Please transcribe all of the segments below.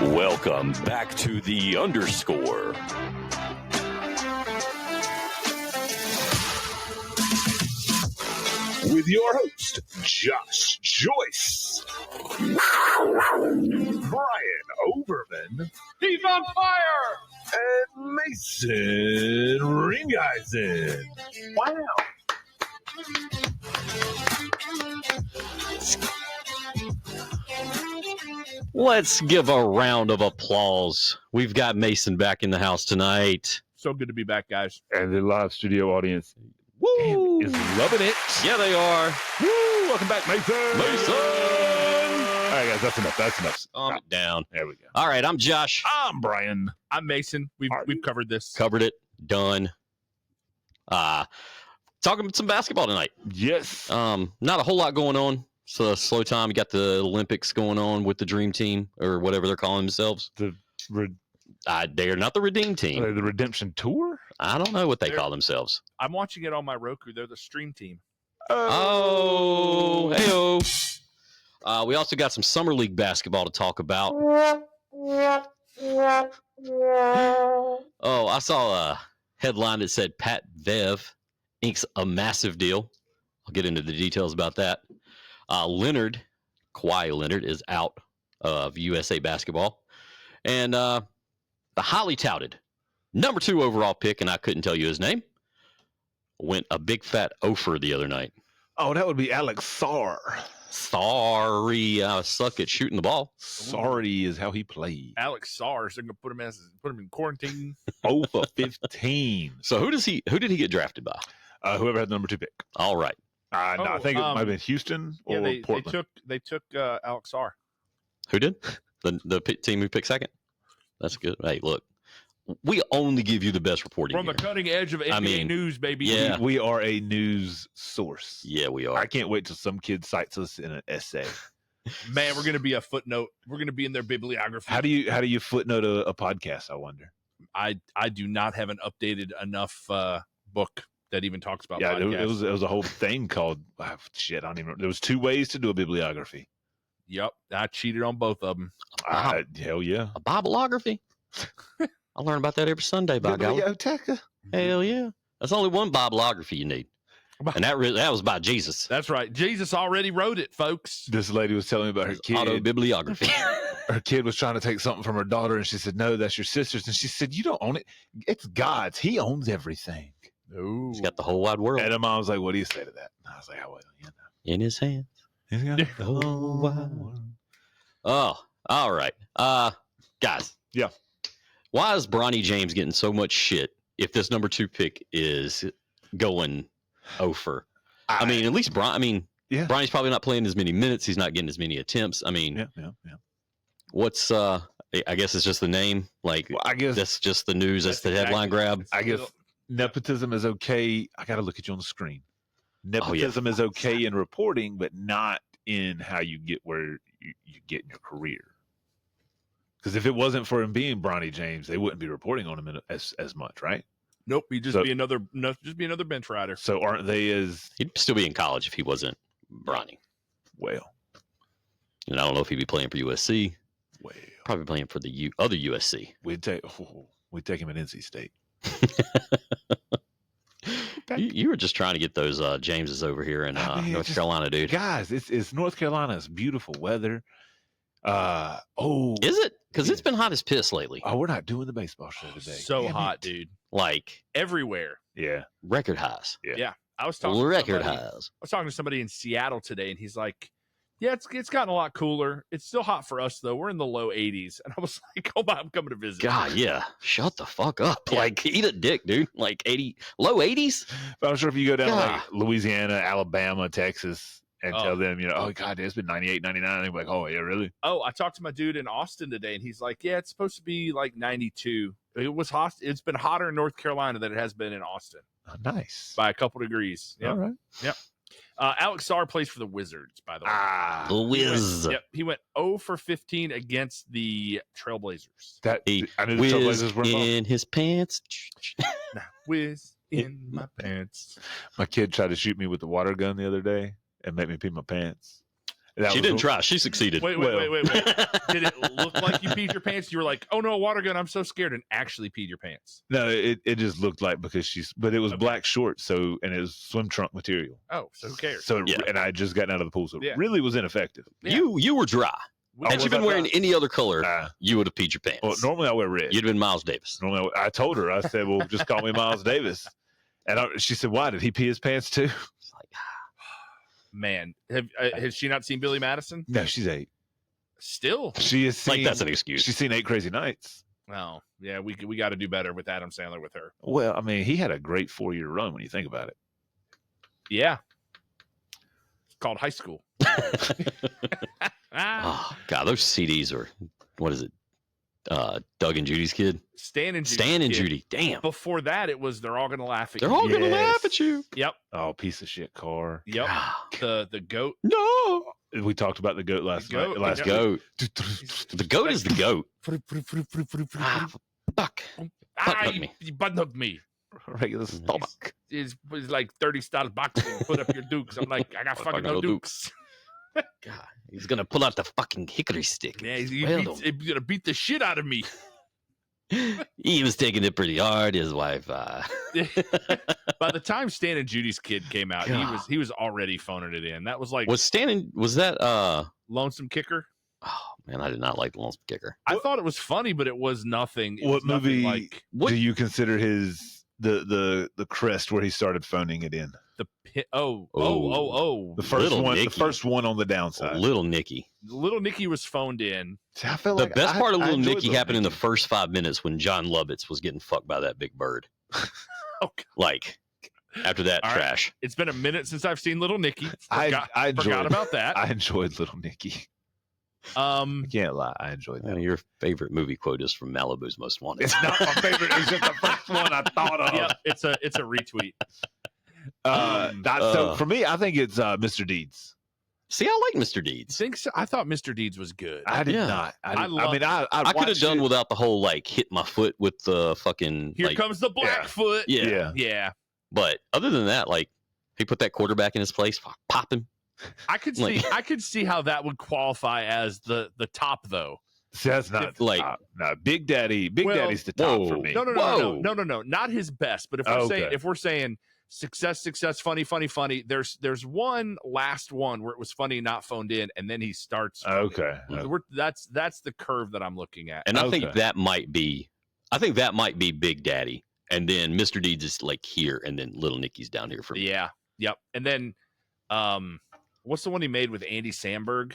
Welcome back to the Underscore. With your host, Josh Joyce, Brian Overman, he's on fire, and Mason Ringeisen. wow. Let's give a round of applause. We've got Mason back in the house tonight. So good to be back, guys. And the live studio audience Woo! is loving it. Yeah, they are. Woo! Welcome back, Mason. Mason! All right, guys, that's enough. That's enough. Calm it down. There we go. All right, I'm Josh. I'm Brian. I'm Mason. We've covered this. Covered it. Done. Talking some basketball tonight. Yes. Not a whole lot going on. It's a slow time. You got the Olympics going on with the Dream Team or whatever they're calling themselves. They're not the Redeem Team. the Redemption Tour? I don't know what they call themselves. I'm watching it on my Roku. They're the Stream Team. Oh, hey-oh. We also got some Summer League basketball to talk about. Oh, I saw a headline that said Pat Bev inks a massive deal. I'll get into the details about that. Kawhi Leonard is out of USA basketball. And the highly touted number 2 overall pick, and I couldn't tell you his name, went a big fat offer the other night. Oh, that would be Alex Sarr. Sorry, I suck at shooting the ball. Sorry is how he played. Alex Sars. They're gonna put him in quarantine. 0 for 15. So who did he get drafted by? Whoever had the number 2 pick. All right. No, I think it might have been Houston or Portland. They took Alex Sar. Who did? The team who picked second? That's good. Hey, look, we only give you the best reporting From the cutting edge of NBA news, baby. Yeah. We are a news source. Yeah, we are. I can't wait till some kid cites us in an essay. Man, we're gonna be a footnote. We're gonna be in their bibliography. How do you footnote a podcast, I wonder? I do not have an updated enough book that even talks about podcasts. It was a whole thing called I don't even know. There was 2 ways to do a bibliography. Yep, I cheated on both of them. Hell yeah. A Bibleography? I learn about that every Sunday, by golly. Hell yeah. That's only one Bibleography you need. And that was by Jesus. That's right. Jesus already wrote it, folks. This lady was telling me about her kid. Autobibliography. Her kid was trying to take something from her daughter, and she said, "No, that's your sister's." And she said, "You don't own it. It's God's. He owns everything." Ooh. He's got the whole wide world And her mom was like, "What do you say to that?" And I was like, "Well, you know, in his hands. he's got the whole wide world." Oh, all right. Guys. Yeah. Why is Bronny James getting so much shit if this number 2 pick is going over? I mean, at least yeah. Bronny's probably not playing as many minutes. He's not getting as many attempts. I mean, yeah. what's I guess it's just the name. Like, Well, I guess that's just the news. That's the headline grab. I guess nepotism is okay. I got to look at you on the screen. Nepotism is okay in reporting, but not in how you get where you get in your career. Because if it wasn't for him being Bronny James, they wouldn't be reporting on him as much, right? Nope, he'd just be another bench rider. So aren't they as He'd still be in college if he wasn't Bronny. well? And I don't know if he'd be playing for USC. Well, Probably playing for the other USC. we'd take him at NC State. You were just trying to get those Jameses over here in North Carolina, dude. Guys, it's North Carolina. It's beautiful weather. Is it? Because it's been hot as piss lately. Oh, we're not doing the baseball show today. So Damn hot, it. dude. Like Yeah. Everywhere. record highs. Yeah. I was talking Record to somebody, highs. I was talking to somebody in Seattle today, and he's like, "Yeah, it's gotten a lot cooler. It's still hot for us though. We're in the low 80s." And I was like, "Oh, I'm coming to visit." God, yeah. Shut the fuck up. Yeah. Like, eat a dick, dude. Like low 80s? But I'm sure if you go down to God. like Louisiana, Alabama, Texas, and Oh. tell them, oh God, it's been 98, 99, they'll be like, oh yeah, really? Oh, I talked to my dude in Austin today, and he's like, "Yeah, it's supposed to be like 92. It was hot. It's been hotter in North Carolina than it has been in Austin Oh, nice. by a couple degrees." Yeah. All right. Alex Sarr plays for the Wizards, by the way. The Wiz. He went 0 for 15 against the Trailblazers. I knew the Wiz Trailblazers were involved. in his pants. Whiz in my pants. My kid tried to shoot me with the water gun the other day and make me pee my pants. She didn't try. She succeeded. Wait. Did it look like you peed your pants? You were like, "Oh no, a water gun! I'm so scared," and actually peed your pants. No, it just looked like but it was black shorts, and it was swim trunk material. Oh, so who cares? So and I had just gotten out of the pool, so it really was ineffective. Yeah. You were dry. Had you been wearing any other color, you would have peed your pants. Well, normally I wear red. You'd have been Miles Davis. Normally, I told her, I said, "Well, just call me Miles Davis." And she said, "Why did he pee his pants too?" It's like, man, has she not seen Billy Madison? No, she's 8. Still, she is seen, like that's an excuse. She's seen 8 Crazy Nights. Oh, yeah, we got to do better with Adam Sandler with her. Well, I mean, he had a great 4-year run when you think about it. Yeah, it's called High School. Oh God, those CDs are what is it? Doug and Judy's kid. Stan and Judy. Damn. Before that, it was They're All Gonna Laugh at You. They're all gonna laugh at you. Yep. Oh, piece of shit car. Yep. The goat. No. We talked about the goat last night. The goat. The goat is the goat. Fuck. You button-hooked me. Regular stomach. It's like 30 style boxing. Put up your dukes. I'm like, I got fucking no dukes. God, he's gonna pull out the fucking hickory stick. Yeah, he's gonna beat the shit out of me. He was taking it pretty hard. His wife. By the time Stan and Judy's kid came out, he was already phoning it in. That was like was that Lonesome Kicker? Oh man, I did not like the Lonesome Kicker. I thought it was funny, but it was nothing. What movie do you consider the crest where he started phoning it in? The first one on the downside. Little Nicky. Little Nicky was phoned in. I feel the like best part of Little Nicky happened in the Nicky. first 5 minutes when John Lovitz was getting fucked by that big bird. Like after that All trash. Right. It's been a minute since I've seen Little Nicky. I forgot about that. I enjoyed Little Nicky. I can't lie. I enjoyed that. Your favorite movie quote is from Malibu's Most Wanted. It's not my favorite. It's just the first one I thought of. Yeah, it's a retweet. So for me, I think it's Mr. Deeds. See, I like Mr. Deeds. Think so? I thought Mr. Deeds was good. I did not. I could have done without the whole like hit my foot with the fucking. Here comes the Blackfoot. Yeah. But other than that, like he put that quarterback in his place, pop him. I could see how that would qualify as the top though. See, that's not like top. No, Big Daddy's the top for me. No, not his best. But if we're saying success, funny, there's one last one where it was funny, not phoned in, and then he starts. Okay, that's the curve that I'm looking at, and I think that might be Big Daddy, and then Mr. Deeds is like here, and then Little Nicky's down here for me. Yeah, yep, and then what's the one he made with Andy Samberg?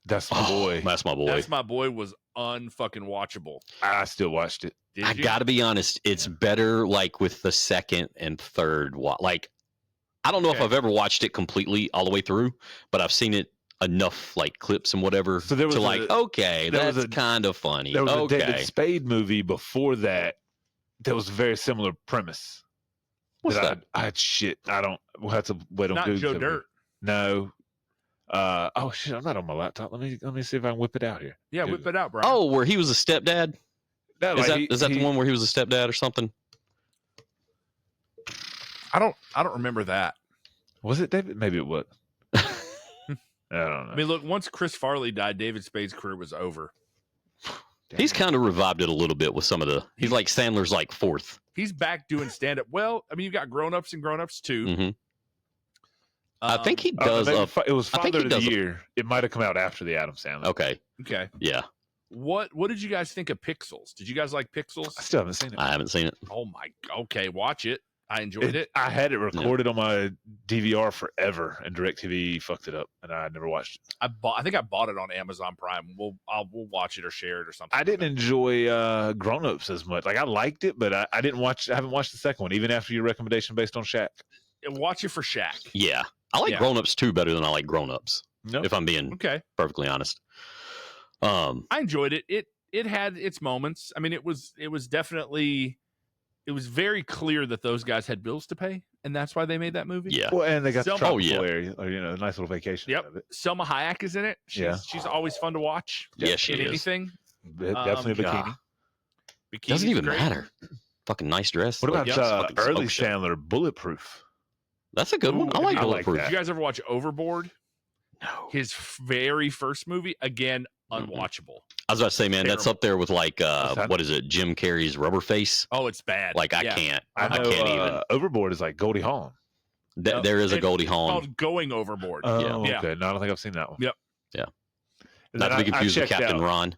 That's my boy. That's my boy. That's my boy was unfucking watchable. I still watched it. I gotta be honest, it's better like with the second and third. Like, I don't know if I've ever watched it completely all the way through, but I've seen it enough like clips and whatever to that's kind of funny. There was a David Spade movie before that was a very similar premise. What's that? I don't. We'll have to wait on Not Google. Joe Dirt. No. Oh shit! I'm not on my laptop. Let me see if I can whip it out here. Yeah, whip it out, bro. Oh, where he was a stepdad. Is that the one where he was a stepdad or something? I don't remember that. Was it David? Maybe it was. I don't know. I mean, look, once Chris Farley died, David Spade's career was over. He's kind of revived it a little bit with some of the. He's like Sandler's like fourth. He's back doing stand up. Well, I mean, you've got Grown Ups and Grown Ups too. Mm-hmm. I think he does. It was Father of the Year. It might have come out after the Adam Sandler. Okay. Yeah. What did you guys think of Pixels? Did you guys like Pixels? I still haven't seen it. I haven't seen it. Oh my. Okay, watch it. I enjoyed it. I had it recorded on my DVR forever, and DirecTV fucked it up, and I never watched it. I think I bought it on Amazon Prime. We'll watch it or share it or something. I didn't enjoy Grown Ups as much. Like I liked it, but I didn't watch. I haven't watched the second one, even after your recommendation based on Shaq. Watch it for Shaq. Yeah. I like Grown Ups too better than I like Grown Ups. Nope. If I'm being perfectly honest. I enjoyed it. It had its moments. I mean, it was definitely, it was very clear that those guys had bills to pay, and that's why they made that movie. Yeah. Well, and they got the tropical area, or a nice little vacation. Yep. Out of it. Selma Hayek is in it. She's always fun to watch. Yeah, she is. Anything. Definitely bikini. Doesn't even matter. Fucking nice dress. What about early Sandler, Bulletproof? That's a good one. I like Bulletproof. Did you guys ever watch Overboard? No. His very first movie, again, unwatchable. I was about to say, man, that's up there with like what is it? Jim Carrey's Rubber Face. Oh, it's bad. Like I can't. I can't even. Overboard is like Goldie Hawn. There is a Goldie Hawn. It's called Going Overboard. Oh, yeah. Okay. No, I don't think I've seen that one. Yep. Yeah. Not to be confused with Captain Ron.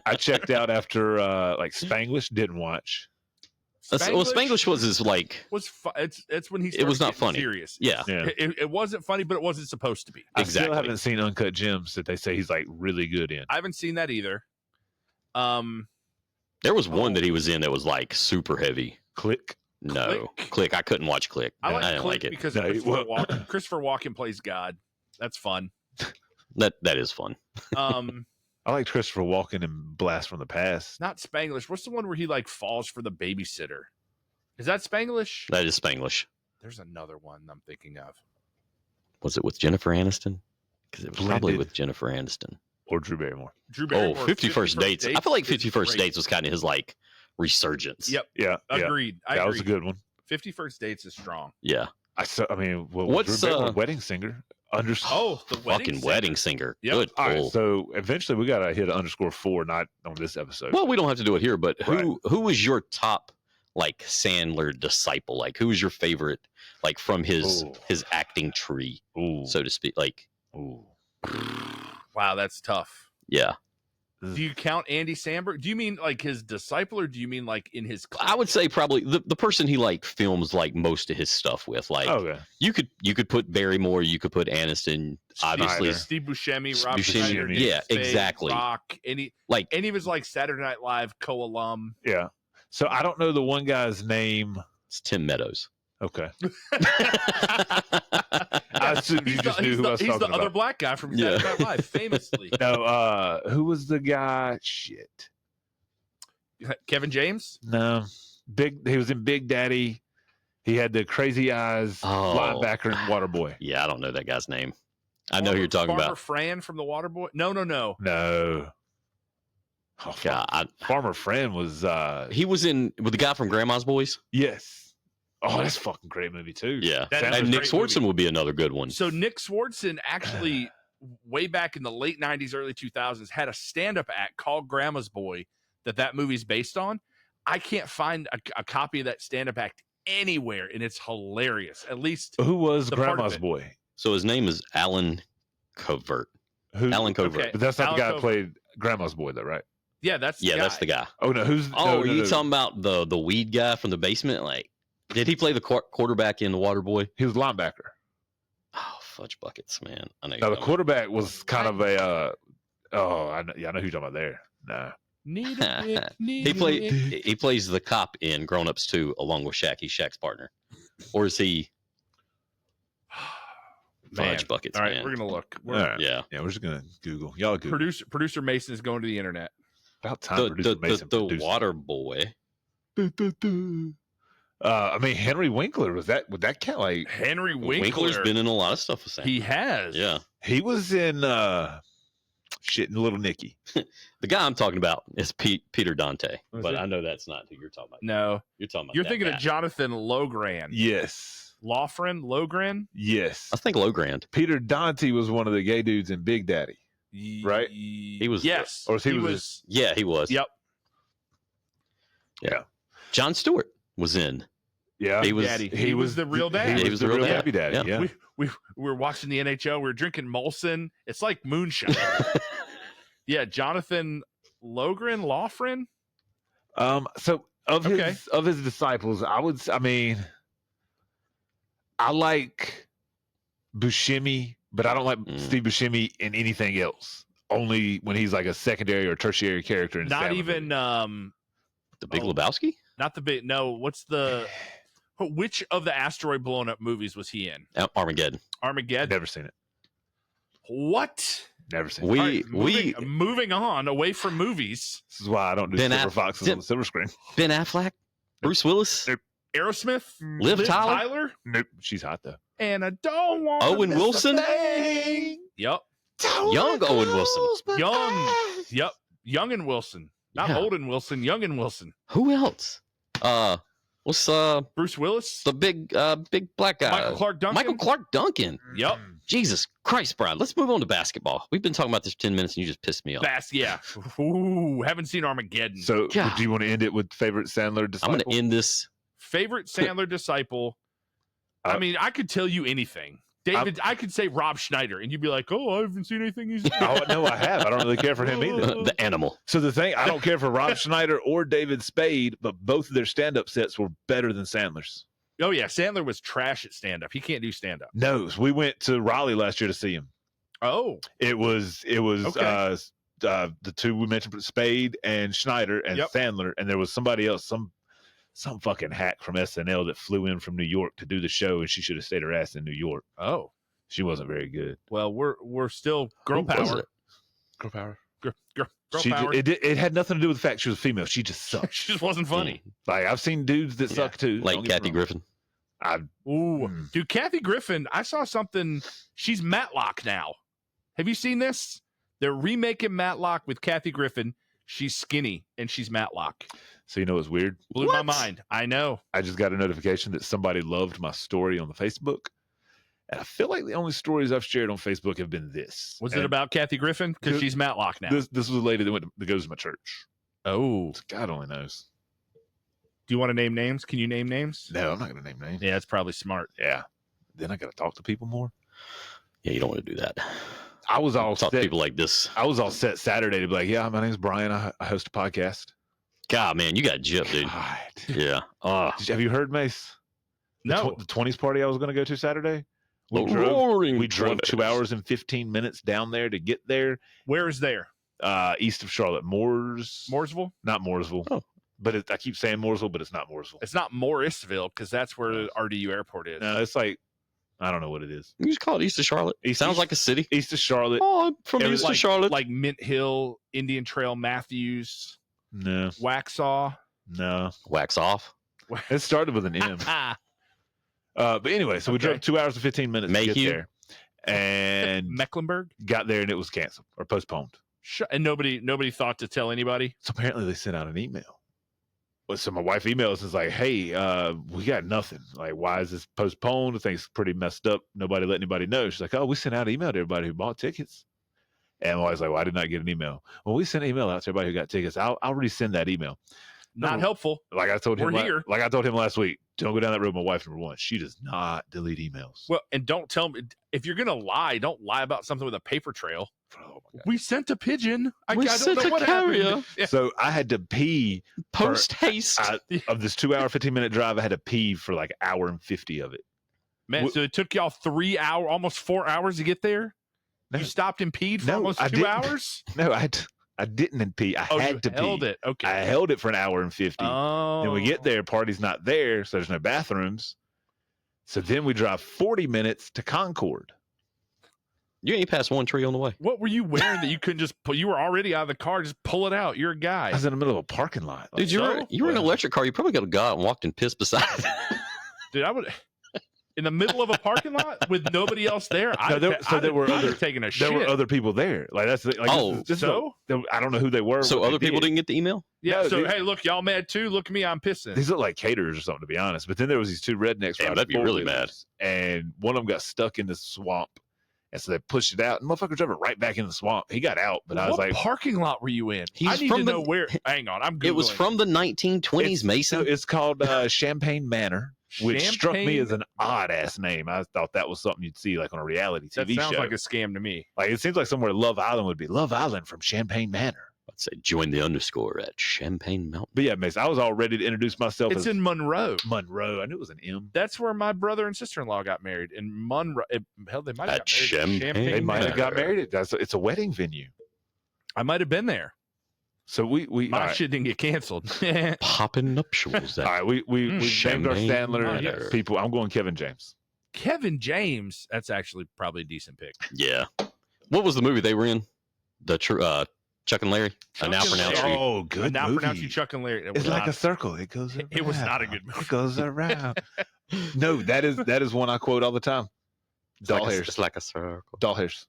I checked out after like Spanglish. Didn't watch. Spanglish was his like. It's when he. It was not funny. Serious. Yeah. It wasn't funny, but it wasn't supposed to be. I still haven't seen Uncut Gems that they say he's like really good in. I haven't seen that either. There was one that he was in that was like super heavy. Click. No, Click. I couldn't watch Click. I didn't Click like it because Christopher Walken plays God. That's fun. That is fun. I liked Christopher Walken in Blast from the Past. Not Spanglish. What's the one where he like falls for the babysitter? Is that Spanglish? That is Spanglish. There's another one I'm thinking of. Was it with Jennifer Aniston? Because it was probably with Jennifer Aniston. Or Drew Barrymore. 51st Dates. I feel like 51st Dates was kind of his like resurgence. Yep. Yeah. Agreed. That was a good one. 51st Dates is strong. Yeah. What's Drew Barrymore, Wedding Singer? The fucking Wedding Singer. Yep. Good. All right, so eventually we gotta hit _4, not on this episode. Well, we don't have to do it here, but who was your top like Sandler disciple? Like who was your favorite like from his acting tree, so to speak? Like wow, that's tough. Yeah. Do you count Andy Samberg? Do you mean like his disciple, or do you mean like in his class? I would say probably the person he like films like most of his stuff with. Like you could put Barrymore, you could put Aniston, obviously Steve Buscemi, Rob Schneider, yeah, exactly. Rock, any of his like Saturday Night Live co-alum. Yeah. So I don't know the one guy's name. It's Tim Meadows. Okay. I assumed you just knew who I was talking about. He's the other black guy from Saturday Night Live, famously. No, who was the guy? Shit. Kevin James? No. He was in Big Daddy. He had the crazy eyes, linebacker and Waterboy. Yeah, I don't know that guy's name. I know who you're talking Farmer about. Fran from the Waterboy? No. No. Oh, God, Farmer Fran was he was in with the guy from Grandma's Boys. Yes. Oh, that's a fucking great movie too. Yeah, and Nick Swartzen would be another good one. So Nick Swartzen actually, way back in the late '90s, early 2000s, had a stand-up act called Grandma's Boy that movie's based on. I can't find a copy of that stand-up act anywhere, and it's hilarious. At least who was Grandma's Boy? So his name is Alan Covert. Alan Covert, okay. But that's not the guy that played Grandma's Boy, though, right? Yeah, that's the guy. Oh no, who's? Are you talking about the weed guy from the basement? Like, did he play the quarterback in the Waterboy? He was linebacker. Oh, fudge buckets, man! I know. No, the quarterback was kind of a. I know who you're talking about there. Nah. He plays the cop in Grown Ups 2 along with Shaq. He's Shaq's partner, or is he? Fudge buckets. All right, man. we're gonna look. Yeah, we're just gonna Google. Y'all Google. Producer Mason is going to the internet. About time. The Water Boy. I mean, Henry Winkler would that count? Like Henry Winkler's been in a lot of stuff with Sam. He has. Yeah, he was in shit in Little Nicky. The guy I'm talking about is Peter Dante, but I know that's not who you're talking about. No, you're talking about. You're thinking of Jonathan Logran. Yes. Logran. Yes. I think Logrand. Peter Dante was one of the gay dudes in Big Daddy. Right? He was. Yes. Or he was. Yeah, he was. Yep. Yeah. John Stewart was in. Yeah, he was. Daddy. He was the real dad. He was the real happy daddy. Yeah. We were watching the NHL. We were drinking Molson. It's like moonshine. Yeah, Jonathan Lofgren. So of his disciples, I like Buscemi, but I don't like Steve Buscemi in anything else. Only when he's like a secondary or tertiary character. In Not even the Big Lebowski. Not the big. No, what's the? Which of the asteroid blown up movies was he in? Armageddon. Never seen it. What? Never seen it. Moving on away from movies. This is why I don't do Silver Foxes on the silver screen. Ben Affleck, Bruce Willis, Aerosmith, Liv Tyler. Nope, she's hot though. And I don't want Owen Wilson. Yep. Young Owen Wilson. Yep. Young and Wilson. Not old and Wilson. Young and Wilson. Who else? What's Bruce Willis? The big black guy. Michael Clark Duncan. Michael Clark Duncan. Yep. Jesus Christ, Brian. Let's move on to basketball. We've been talking about this for 10 minutes and you just pissed me off. Yeah. Ooh, haven't seen Armageddon. So, God. do you want to end it with favorite Sandler disciple? I'm going to end this. Favorite Sandler disciple. I mean, I could tell you anything. David, I could say Rob Schneider, and you'd be like, "Oh, I haven't seen anything he's done." Oh, no, I have. I don't really care for him either. The animal. So the thing, I don't care for Rob Schneider or David Spade, but both of their stand-up sets were better than Sandler's. Oh yeah, Sandler was trash at stand-up. He can't do stand-up. No, we went to Raleigh last year to see him. Oh, It was Okay. The two we mentioned, Spade and Schneider and Yep. Sandler, and there was somebody else, some fucking hack from SNL that flew in from New York to do the show, and she should have stayed her ass in New York. oh. She wasn't very good. Well, we're still girl Who was power. it? Girl power. Girl She power. it had nothing to do with the fact she was female. She just sucked. She just wasn't funny. Like I've seen dudes that Yeah. suck too. Like don't get Kathy me wrong. Griffin. Ooh, Mm. dude, Kathy Griffin. I saw something. She's Matlock now. Have you seen this? They're remaking Matlock with Kathy Griffin. She's skinny and she's Matlock. So you know what's weird? Blew my What? mind. I know. I just got a notification that somebody loved my story on the Facebook. And I feel like the only stories I've shared on Facebook have been this. Was And it about Kathy Griffin? Because This- she's Matlock now. this was a lady that goes to my church. Oh, God only knows. do you want to name names? Can you name names? No, I'm not gonna name names. Yeah, that's probably smart. Yeah. Then I gotta talk to people more. Yeah, you don't want to do that. I was all Talk to set. people like this. I was all set Saturday to be like, yeah, my name's Brian. I host a podcast. God, man, you got gypped, dude. God. Yeah. Have you heard, Mace? No. The 20s party I was going to go to Saturday. We The drove, roaring we drove 2 20s. hours and 15 minutes down there to get there. Where is there? East of Charlotte, Mooresville? not Mooresville. Oh. But I keep saying Mooresville, but it's not Mooresville. It's not Morrisville because that's where the RDU airport is. No, it's like I don't know what it is. You just call it East of Charlotte. East- Sounds East- like a city. East of Charlotte. Oh, I'm from It was East of Charlotte. Like Mint Hill, Indian Trail, Matthews, No, Waxhaw. no. Wax off. It started with an M. But anyway, so we Okay. drove 2 hours and 15 minutes to Mayhew? get there, and Mecklenburg. got there and it was canceled or postponed. And nobody thought to tell anybody. So apparently they sent out an email. Well, so my wife emails is like, "Hey, we got nothing. Like, why is this postponed? I think it's pretty messed up. Nobody let anybody know." She's like, "Oh, we sent out an email to everybody who bought tickets." And my wife's like, "Well, I did not get an email." Well, we sent an email out to everybody who got tickets. I'll resend that email. Not No. helpful. Like I told him, We're here. like I told him last week, don't go down that road. My wife, number one, she does not delete emails. Well, and don't tell me if you're gonna lie. Don't lie about something with a paper trail. Oh my God. We sent a pigeon. I We don't sent know a what carrier. happened. Yeah. So I had to pee Post haste. of this 2 hour, 15-minute drive. I had to pee for like an hour and 50 of it. Man, Wh- so it took y'all 3 hours, almost 4 hours to get there. No. You stopped and peed for No, almost I 2 didn't. hours. No, I didn't pee. I Oh, had you to held pee. it. Okay. I held it for an hour and 50. Oh. Then we get there, party's not there, so there's no bathrooms. So then we drive 40 minutes to Concord. You ain't passed one tree on the way. What were you wearing that you couldn't just pull? You were already out of the car. Just pull it out. You're a I guy. was in the middle of a parking lot. Dude, you were so? you were in an Well, electric car. You probably could have got out and walked and pissed beside it. Dude, I would. In the middle of a parking lot with nobody else there. No, there were I'd other- have taken a There shit. were other people there. Like that's like Oh, this is so? I don't know who they were. So what other they people did. didn't get the email? Yeah. No, So dude. hey, look, y'all mad too? Look at me, I'm pissing. These look like caterers or something, to be honest. But then there was these two rednecks. Damn, riding that'd be really four-wheelers, And one of them got stuck in the swamp, and so they pushed it out. And motherfucker drove it right back in the swamp. He got out, but I was what like, parking lot were you in? He's I need from to the- know where. Hang on, I'm. Googling. It was from the 1920s, Mason. No, it's called Champagne Manor, which struck me Champagne? as an odd ass name. I thought that was something you'd see like on a reality That TV sounds show. like a scam to me. Like it seems like somewhere Love Island would be. Love Island from Champagne Manor. I'd say join the underscore at Champagne Mountain. But yeah, Mason, I was all ready to introduce myself It's as in Monroe. Monroe. I knew it was an M. That's where my brother and sister-in-law got married in Monroe. Hell, they might have At got married in Champagne They might have Manor. got married. It's a wedding venue. I might have been there. So we My all right. shit didn't get canceled. Popping nuptials. All At right, we named our Champagne Sandler Manor. people. I'm going Kevin James. Kevin James. That's actually probably a decent pick. Yeah. What was the movie they were in? The Chuck and Larry. Chuck I now and pronounce Larry. you. Oh, I good now movie. pronounce you Chuck and Larry. It It's was like not- a circle. It goes. It was not a around. good movie. It goes around. No, that is one I quote all the time. Doll hairs. It's like a circle. Doll hairs.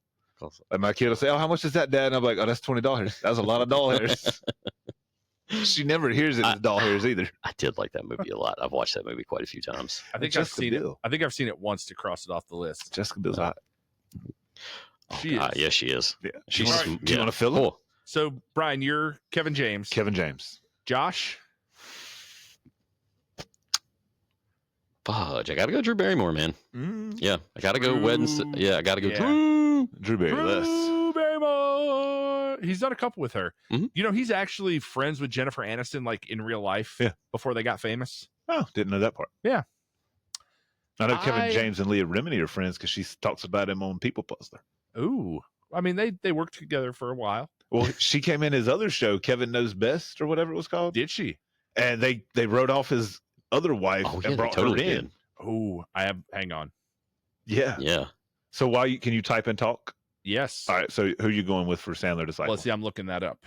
And my kid will say, "Oh, how much is that, Dad?" And I'm like, "Oh, that's $20. That's a lot of doll hairs." She never hears it as doll hairs either. I did like that movie a lot. I've watched that movie quite a few times. I think I've Jessica seen it. Biel. I think I've seen it once to cross it off the list. Jessica Biel's hot. Oh, She God, is. yes, she is. Yeah. She's. Do you want to fill it? Cool. So, Brian, you're Kevin James. Kevin James. Josh? Fudge. I gotta go Drew Barrymore, man. Yeah, I gotta go Drew. Yeah, I gotta go Yeah. Drew. Drew Barrymore. Drew Barrymore. He's done a couple with her. Mhm. You know, he's actually friends with Jennifer Aniston, like in real life. Yeah. Before they got famous. Oh, didn't know that part. Yeah. I know Kevin James and Leah Remini are friends because she talks about him on People Puzzler. Ooh. I mean, they worked together for a while. Well, she came in his other show, Kevin Knows Best, or whatever it was called. Did she? And they wrote off his other wife Oh, yeah, and they brought totally her in. did. Oh, hang on. Yeah. Yeah. So can you type and talk? Yes. All right. So who are you going with for Sandler Disciple? Let's see. I'm looking that up.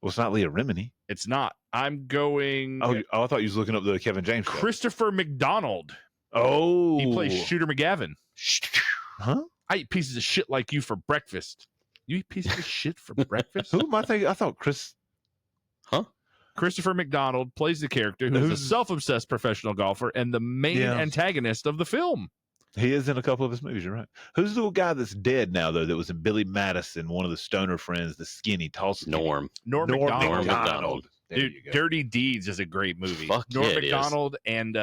Well, it's not Leah Remini. It's not. I'm going Oh, I thought you was looking up the Kevin James show. Christopher McDonald. Oh. He plays Shooter McGavin. Huh? I eat pieces of shit like you for breakfast. You eat pieces of shit for breakfast? Who am I thinking? I thought Chris. Christopher McDonald plays the character who is a Who's- self-obsessed professional golfer and the main Yeah. antagonist of the film. He is in a couple of his movies. You're right. Who's the little guy that's dead now, though, that was in Billy Madison, one of the stoner friends, the skinny, tall, skinny? Norm. Norm Norm McDonald. McDonald. There Dude, you go. Dirty Deeds is a great movie. Fuck Norm yeah, it is. McDonald and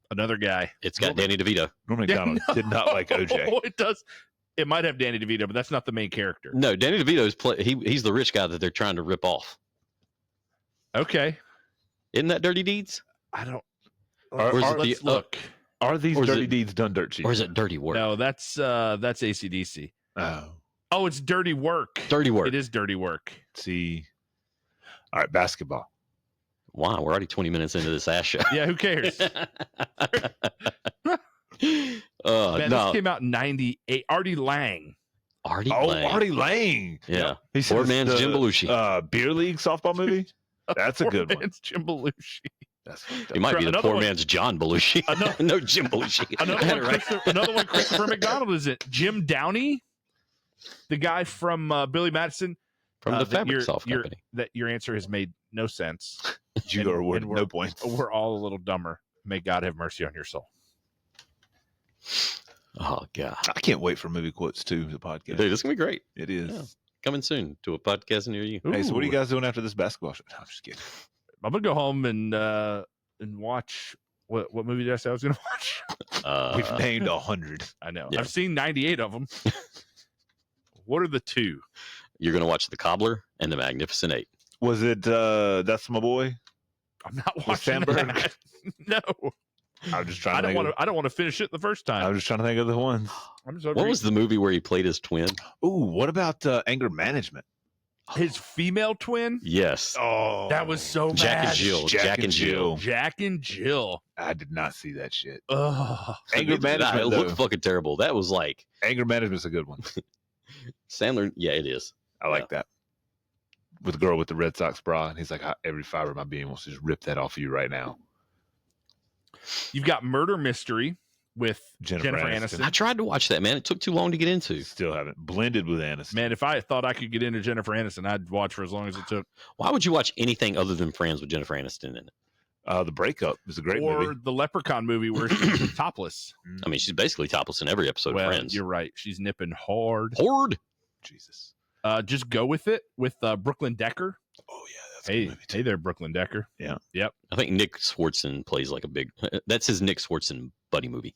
another guy. It's got Danny DeVito. Norm McDonald did not like OJ. Oh, it does. It might have Danny DeVito, but that's not the main character. No, Danny DeVito's he's the rich guy that they're trying to rip off. Okay. Isn't that Dirty Deeds? I don't. Or is it Let's the- look. Are these Or is dirty it- deeds done dirt cheap? Or is it Dirty Work? No, that's AC/DC. Oh, Oh, it's Dirty Work. Dirty Work. It is Dirty Work. see. All right, basketball. Wow, we're already 20 minutes into this ass show. Yeah, who cares? Man, this no, came out in 98. Artie Lang. Artie Oh, Lang. Artie Lang. Yeah. He's Poor man's Jim Belushi. Beer league softball movie. That's a good one. It's Jim Belushi. That's He might be the Another poor one- man's John Belushi. Another- no, Jim Belushi. I Another had one, it right. another one Christopher McDonald is it. Jim Downey, the guy from Billy Madison. From the that Fabric your- Soft your- Company. That your answer has made no sense. You and- are awarded and we're- no points. We're all a little dumber. May God have mercy on your soul. Oh, God. I can't wait for movie quotes too. The podcast. Dude, this is going to be great. It is. Yeah. Coming soon to a podcast near you. Hey, so what are you Ooh. guys doing after this basketball show? No, I'm just kidding. I'm gonna go home and watch what movie did I say I was gonna watch? We've named 100. I know. Yeah. I've seen 98 of them. What are the two? You're going to watch The Cobbler and The Magnificent Eight. Was it That's My Boy? I'm not watching Sandberg? that. No, I'm just trying I to don't think want of, to. I don't want to finish it the first time. I'm just trying to think of the ones. I'm just What was the movie where he played his twin? Ooh, what about Anger Management? his female twin? Yes. Oh, That was so Jack and bad. Jill. Jack and Jill. Jack and Jill. I did not see that shit. Ugh. Anger It Management, looked though. fucking terrible. That was like Anger Management's a good one. Sandler. Yeah, it is. I like that. With the girl with the Red Sox bra, and he's like, every fiber of my being wants to just rip that off of you right now. You've got Murder Mystery with Jennifer Jennifer Aniston. Aniston. I tried to watch that, man. It took too long to get into. Still haven't blended with Aniston. Man, if I thought I could get into Jennifer Aniston, I'd watch for as long as it took. Why would you watch anything other than Friends with Jennifer Aniston in it? The Breakup is a great Or movie. the Leprechaun movie where she's topless. I mean, she's basically topless in every episode Well, of Friends. you're right. She's nipping hard. Horde. Jesus. Just go with it with Brooklyn Decker. Oh yeah, that's a good movie too. Hey there, Brooklyn Decker. I think Nick Swartzen plays like a big. That's his Nick Swartzen buddy movie.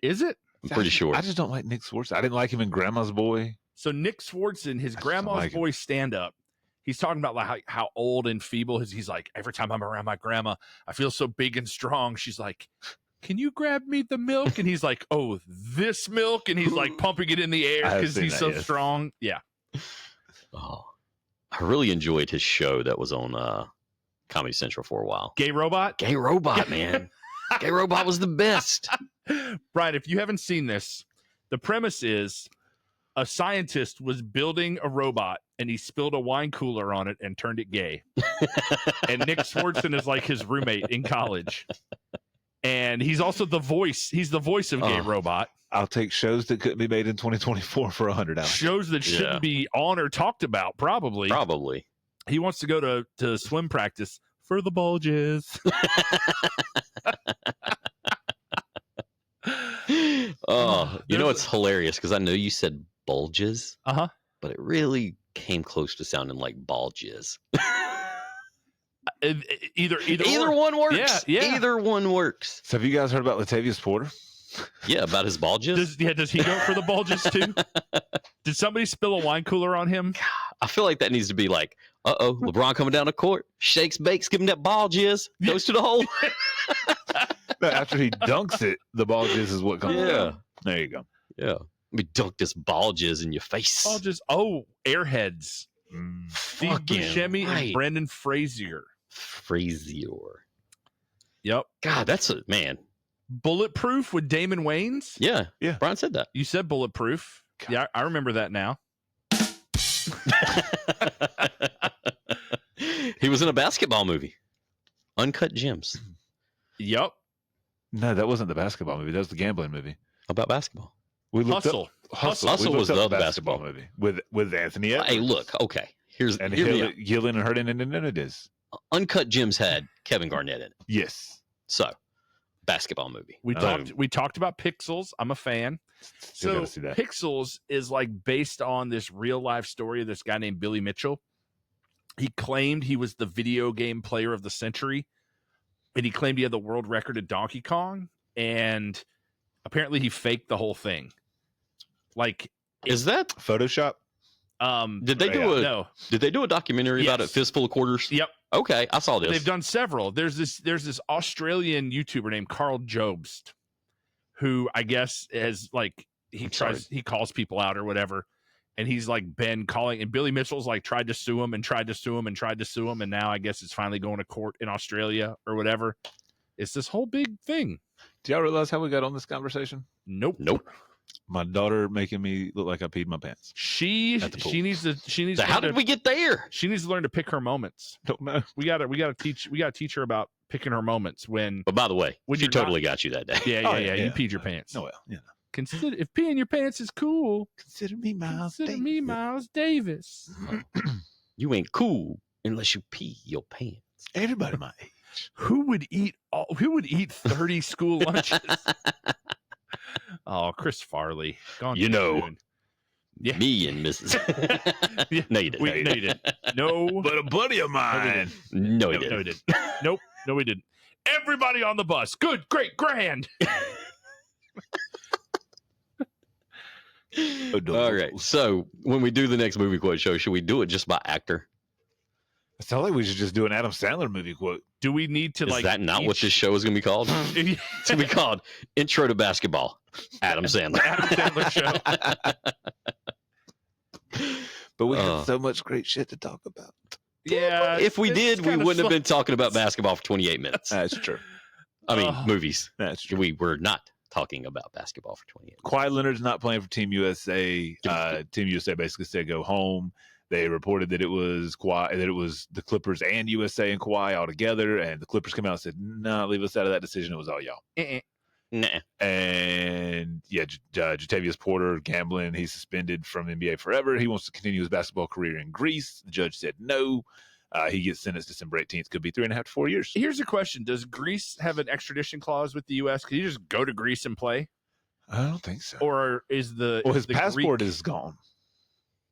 Is it? I'm pretty sure. I just don't like Nick Swartzen. I didn't like him in Grandma's Boy. So Nick Swartzen, his I just don't grandma's like him. boy stand up. He's talking about like how old and feeble he's like, every time I'm around my grandma, I feel so big and strong. She's like, can you grab me the milk? And he's like, oh, this milk. And he's like pumping it in the air I have because seen he's that, so yes. strong. Yeah. Oh, I really enjoyed his show that was on Comedy Central for a while. Gay Robot. Gay Robot, man. Gay Robot was the best. Brian, if you haven't seen this, the premise is a scientist was building a robot and he spilled a wine cooler on it and turned it gay. And Nick Swartzen is like his roommate in college. And he's also the voice. He's the voice of Gay Oh. Robot. I'll take shows that couldn't be made in 2024 for 100 hours. Shows that shouldn't Yeah. be on or talked about, probably. Probably. He wants to go to swim practice for the bulges. Oh, you know There's it's hilarious because I know you said bulges, Uh-huh. but it really came close to sounding like ball jizz. Either one works. Yeah. Either one works. So have you guys heard about Latavius Porter? Yeah, about his ball jizz. Does he go for the bulges too? Did somebody spill a wine cooler on him? I feel like that needs to be like, LeBron coming down the court, shakes, bakes, give him that ball jizz, goes to the hole. No, after he dunks it, the ball jizz is what comes Yeah. down. There you go. Yeah. Let me dunk this ball jizz in your face. Airheads. Steve Fucking Buscemi right. and Brendan Frazier. Frazier. Yep. God, that's a man. Bulletproof with Damon Wayans. Yeah. Yeah. Brian said that. You said bulletproof. God. Yeah, I remember that now. He was in a basketball movie. Uncut Gems. Yep. No, that wasn't the basketball movie. That was the gambling movie. About basketball. We looked Hustle. up Hustle. Hustle We was looked up the basketball movie with Anthony Edwards. Hey, look. Okay. Hear me out. Gillen and Herden and Hernandez. Uncut Gems had Kevin Garnett in it. Yes. So, basketball movie. We talked about Pixels. I'm a fan. Still So gotta see that. Pixels is like based on this real life story of this guy named Billy Mitchell. He claimed he was the video game player of the century, and he claimed he had the world record at Donkey Kong, and apparently he faked the whole thing. Like, Is that? Photoshop? Did they do no. Did they do a documentary about it? Yes. Fistful of Quarters. Yep. Okay, I saw this. They've done several. There's this Australian YouTuber named Carl Jobst, who I guess is like he calls people out or whatever, and he's like been calling, and Billy Mitchell's like tried to sue him and tried to sue him and tried to sue him, and now I guess it's finally going to court in Australia or whatever. It's this whole big thing. Do y'all realize how we got on this conversation? Nope. My daughter making me look like I peed my pants. She needs to So how did we get there? She needs to learn to pick her moments. Don't know. We gotta teach her about picking her moments when. But by the way, When she you're totally got you that day. Yeah. Yeah. You peed your pants. No, well, you know. Consider if peeing your pants is cool. Consider me Miles. Consider me Miles Davis. You ain't cool unless you pee your pants. Everybody my age. Who would eat 30 school lunches? Oh, Chris Farley. Gone You too know. soon. Yeah. Me and Mrs. Yeah. No, you didn't. No, you didn't. No. But a buddy of mine. No, you No, we didn't. didn't. Nope. No, we didn't. Everybody on the bus. Good, great, grand. All right. So when we do the next movie quote show, should we do it just by actor? It sounds like we should just do an Adam Sandler movie quote. Do we need to Is that not what this show is going to be called? It's going to be called Intro to Basketball. Adam Sandler. Adam Sandler show? But we have so much great shit to talk about. Yeah. If we it's did, we kinda wouldn't have slow. been talking about basketball for 28 minutes. That's true. I mean, Oh. movies. That's true. We were not talking about basketball for 28 minutes. Kawhi Leonard's not playing for Team USA. Team USA basically said go home. They reported that it was the Clippers and USA and Kawhi all together, and the Clippers came out and said, "No, leave us out of that decision. It was all y'all." Nah. And yeah, Jatavius Porter gambling. He's suspended from NBA forever. He wants to continue his basketball career in Greece. The judge said no. He gets sentenced December 18th. Could be 3.5 to 4 years. Here's a question: does Greece have an extradition clause with the U.S.? Can you just go to Greece and play, I don't think so. or is the Well, his the passport Greek... is gone.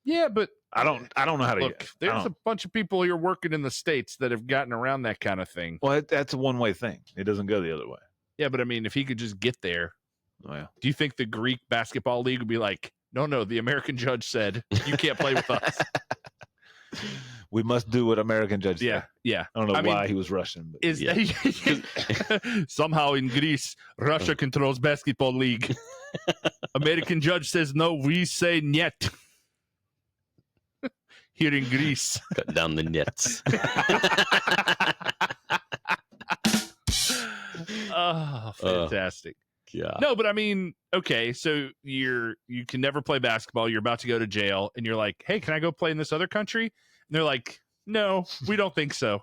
Yeah, but I don't know how to look, there's a bunch of people here working in the States that have gotten around that kind of thing. Well, that's a one-way thing. It doesn't go the other way. Yeah, but I mean, if he could just get there, Well, do you think the Greek basketball league would be like, no, the American judge said you can't play with us? we must do what American judge Yeah, said. yeah. I don't know I mean, why he was Russian. But Is Yeah. somehow in Greece, Russia controls basketball league. American judge says no, we say niet. Here in Greece. Cut down the nets. Oh, fantastic. Yeah. No, but I mean, okay, so you can never play basketball. You're about to go to jail, and you're like, hey, can I go play in this other country? And they're like, no, we don't think so.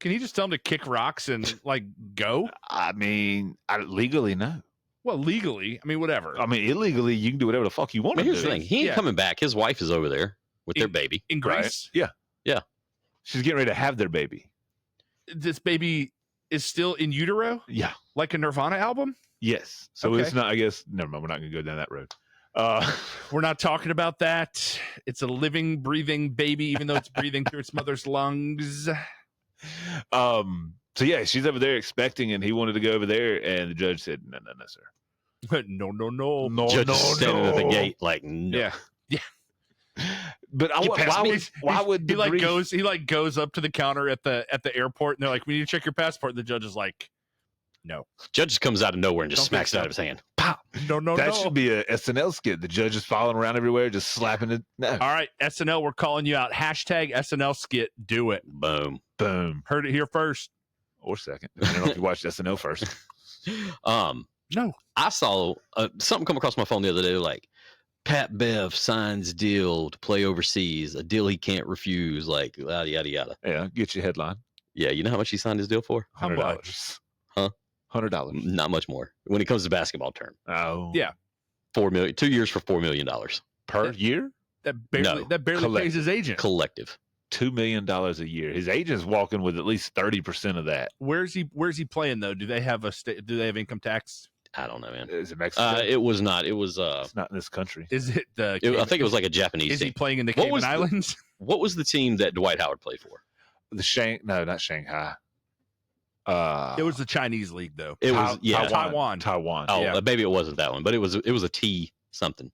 Can you just tell them to kick rocks and like go? I mean, legally, no. Well, legally, I mean, whatever. I mean, illegally, you can do whatever the fuck you want But to do. here's the thing. He ain't Yeah. coming back. His wife is over there with their baby. In Greece, Yeah. Yeah. She's getting ready to have their baby. this baby is still in utero, Yeah. like a Nirvana album. Yes. So Okay. it's not, I guess, never mind. We're not going to go down that road. We're not talking about that. It's a living, breathing baby, even though it's breathing through its mother's lungs. So yeah, she's over there expecting, and he wanted to go over there, and the judge said, "No, sir. No. No, Judge no, is standing at the no." gate like, no. Yeah. But why would he the like brief- goes up to the counter at the airport, and they're like, "We need to check your passport." And the judge is like, "No." Judge just comes out of nowhere and just Don't think smacks it out so. of his hand. Pow. No. That should be a SNL skit. The judge is following around everywhere, just slapping it. No. All right, SNL, we're calling you out. Hashtag SNL skit. Do it. Boom. Boom. Heard it here first. Or second. I don't know if you watched SNL first. No. I saw something come across my phone the other day, like Pat Bev signs deal to play overseas, a deal he can't refuse, like yada yada yada. Yeah, get your headline. Yeah, you know how much he signed his deal for? How much? Huh? $100. Not much more. When it comes to basketball term, Oh. Yeah. $4 million, 2 years for $4 million Per year? That barely Collect. pays his agent. collective. $2 million a year. His agent's walking with at least 30% of that. Where's he playing though? Do they have do they have income tax? I don't know, man. Is it Mexico? It was not. It was. It's not in this country. Is it the? I think it was like a Japanese Is team. he playing in the What Cayman was the- Islands? What was the team that Dwight Howard played for? No, not Shanghai. It was the Chinese league though. It was Taiwan. Taiwan. Oh, yeah. maybe it wasn't that one, but it was a T something.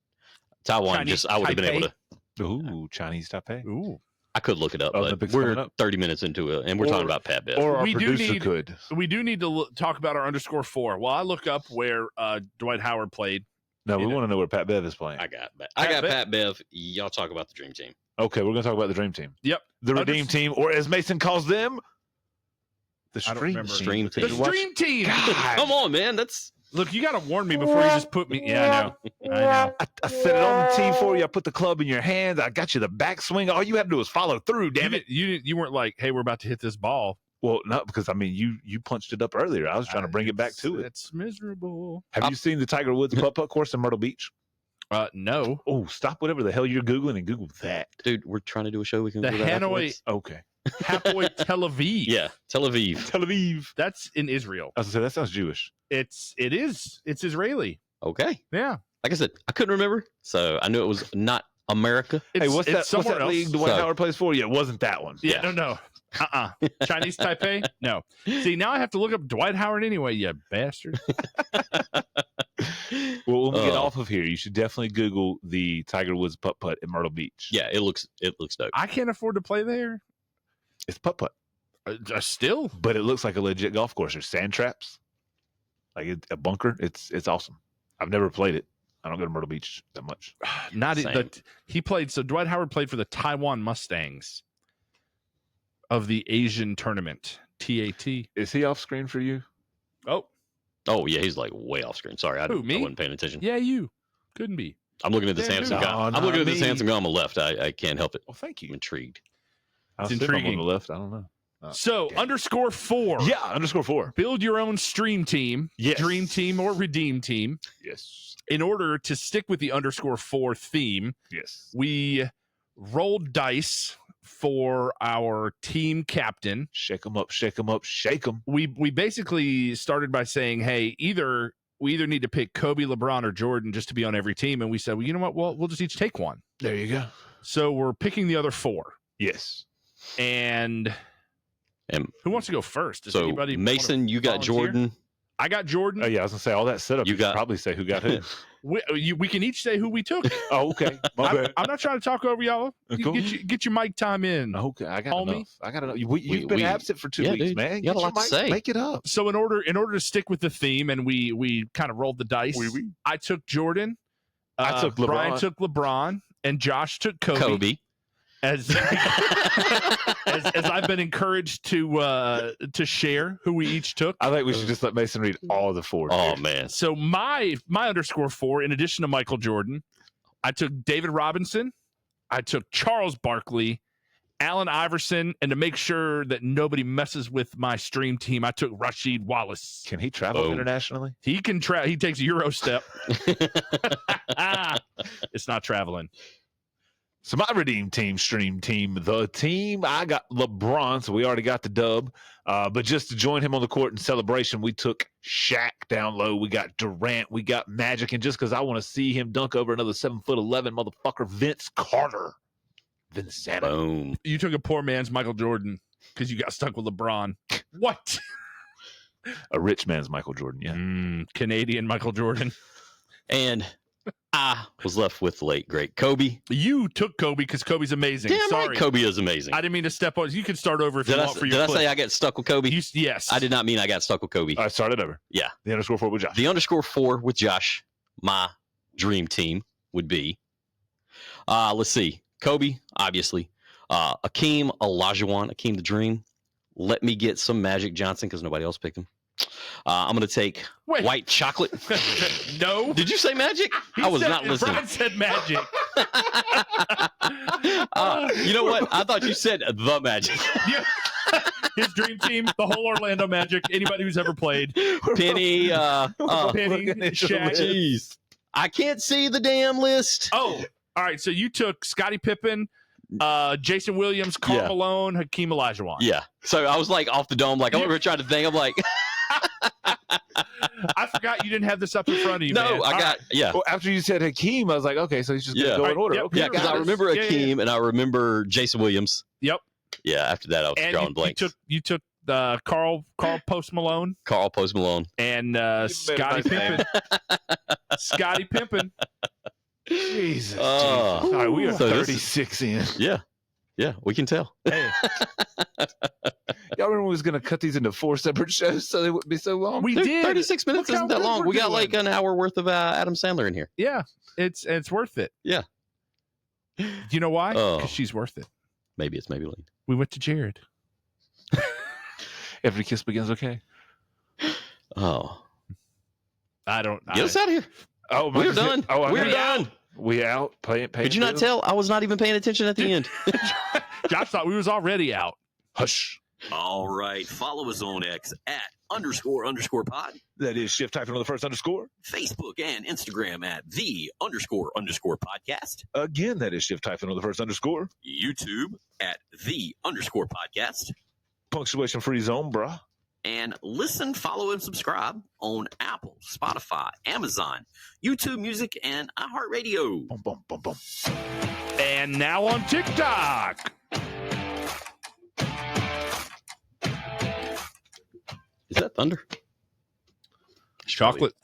Taiwan. Chinese I would have been able to. Ooh, Chinese Taipei. Ooh. I could look it up, Olympics but coming we're up. 30 minutes into it, and we're talking about Pat Bev. Or our We do producer need- could. We do need to talk about our _4. Well, I look up where Dwight Howard played. No, we want to know where Pat Bev is playing. I got Bev. Pat Bev. Y'all talk about the Dream Team. Okay, we're going to talk about the Dream Team. Yep. The Redeem Team, or as Mason calls them, the I don't Stream remember. Team. Stream The Team. Did you watch- Stream Team. God. Come on, man. That's Look, you got to warn me before you just put me. Yeah, I know. I set it on the tee for you. I put the club in your hands. I got you the backswing. All you had to do was follow through, damn it. You weren't like, hey, we're about to hit this ball. Well, not because, I mean, you punched it up earlier. I was trying to bring it back to it. It's miserable. Have you seen the Tiger Woods putt-putt course in Myrtle Beach? No. Oh, stop whatever the hell you're Googling and Google that. dude. We're trying to do a show. We can The do that Hanoi afterwards. Okay. Hapoel Tel Aviv. Yeah, Tel Aviv. Tel Aviv. That's in Israel. I was going to say, that sounds Jewish. It's Israeli. Okay. Yeah. Like I said, I couldn't remember, so I knew it was not America. It's, Hey, what's it's that somewhere else. league Dwight So- Howard plays for? Yeah, it wasn't that one. Yeah, no. Chinese Taipei? No. See, now I have to look up Dwight Howard anyway, you bastard. Well, when we get Oh. off of here, you should definitely Google the Tiger Woods putt-putt in Myrtle Beach. Yeah, it looks dope. I can't afford to play there. It's putt-putt. Still? But it looks like a legit golf course. There's sand traps, like a bunker. It's awesome. I've never played it. I don't go to Myrtle Beach that much. Not Same. but he played. So Dwight Howard played for the Taiwan Mustangs of the Asian tournament. TAT. Is he off screen for you? Oh yeah, he's like way off screen. Sorry, I Who, me? wasn't paying attention. Yeah, you couldn't be. I'm looking at this Yeah, handsome dude. guy. No, I'm looking at not this me. handsome guy on the left. I can't help it. Well, thank I'm you. intrigued. I'll It's see if I'm intriguing. on the left. I don't know. So damn. _4. Yeah, _4. Build your own stream team, Yes. dream team, or redeem team. Yes. In order to stick with the _4 theme, Yes. we rolled dice for our team captain. Shake them up, shake them up, shake them. We basically started by saying, hey, we either need to pick Kobe, LeBron, or Jordan just to be on every team. And we said, well, you know what? We'll just each take one. There you go. So we're picking the other 4. Yes. And And who wants to go first? Does so anybody Mason, wanna you got volunteer? Jordan. I got Jordan. Oh, yeah, I was going to say all that setup. You You got- could probably say who got who. We can each say who we took. Oh, okay. My bad. I'm not trying to talk over y'all. You Cool. get your mic time in. Okay, I got Homie. enough. I got enough. You've been we- absent for 2 yeah, weeks, dude. man. You got a lot to say. Make it up. So in order to stick with the theme, and we kind of rolled the dice. I took Jordan. I took LeBron. Brian took LeBron, and Josh took Kobe. As I've been encouraged to share who we each took. I think we should just let Mason read all the 4. Oh man. So my _4, in addition to Michael Jordan, I took David Robinson, I took Charles Barkley, Allen Iverson, and to make sure that nobody messes with my stream team, I took Rasheed Wallace. Can he travel Boom. internationally? He can he takes a Euro step. It's not traveling. So my redeem team, stream team, the team, I got LeBron, so we already got the dub. But just to join him on the court in celebration, we took Shaq down low. We got Durant. We got Magic. And just because I want to see him dunk over another 7'11" motherfucker, Vince Carter. Vince Santa. Boom. You took a poor man's Michael Jordan because you got stuck with LeBron. What? A rich man's Michael Jordan, yeah. Canadian Michael Jordan. And I was left with the late, great Kobe. You took Kobe because Kobe's amazing. Damn Sorry. right, Kobe is amazing. I didn't mean to step on. You can start over if you want for your Did I clip. say I got stuck with Kobe? Yes. I did not mean I got stuck with Kobe. I started over. Yeah. The _4 with Josh. The _4 with Josh, my dream team would be, let's see, Kobe, obviously, Akeem Olajuwon, Akeem the Dream. Let me get some Magic Johnson because nobody else picked him. I'm going to take white chocolate. No. Did you say Magic? I was not listening. Brian said Magic. You know what? I thought you said the Magic. Yeah. His dream team, the whole Orlando Magic, anybody who's ever played. Penny, Penny, Shaq. Jeez. I can't see the damn list. Oh, all right. So you took Scottie Pippen, Jason Williams, Karl Malone, Hakeem Olajuwon. Yeah. So I was like off the dome, like I was trying to think. I'm like, I forgot you didn't have this up in front of you. no, man. I got Well, after you said Hakeem, I was like, okay, so he's just going to go in order. Yep. Okay, yeah, because I remember Akeem and I remember Jason Williams. Yep. Yeah. After that, I was drawing blanks. You took Carl Post Malone Carl Post Malone and Scottie Pippen. Scottie Pippen. Jesus. Oh. All right, we are So 36 in. Yeah, we can tell. Hey, Y'all remember we was going to cut these into 4 separate shows so they wouldn't be so long? we Dude, did. 36 minutes Look how isn't that good long. we're We got doing. like an hour worth of Adam Sandler in here. Yeah, it's worth it. Yeah. You know why? Oh. Because she's worth it. Maybe it's Maybelline. We went to Jared. Every kiss begins okay. Oh. I don't. Get us out of here. Oh, We're done. We're done. We out. Did you not tell? I was not even paying attention at the end. Josh thought we was already out. Hush. All right. Follow us on X at __pod. That is shift typing on the first _. Facebook and Instagram at the __ podcast. Again, that is shift typing on the first _. YouTube at the _ podcast. Punctuation free zone, bruh. And listen, follow, and subscribe on Apple, Spotify, Amazon, YouTube Music, and iHeartRadio. Boom, boom, boom, boom. And now on TikTok. Is that thunder? Chocolate.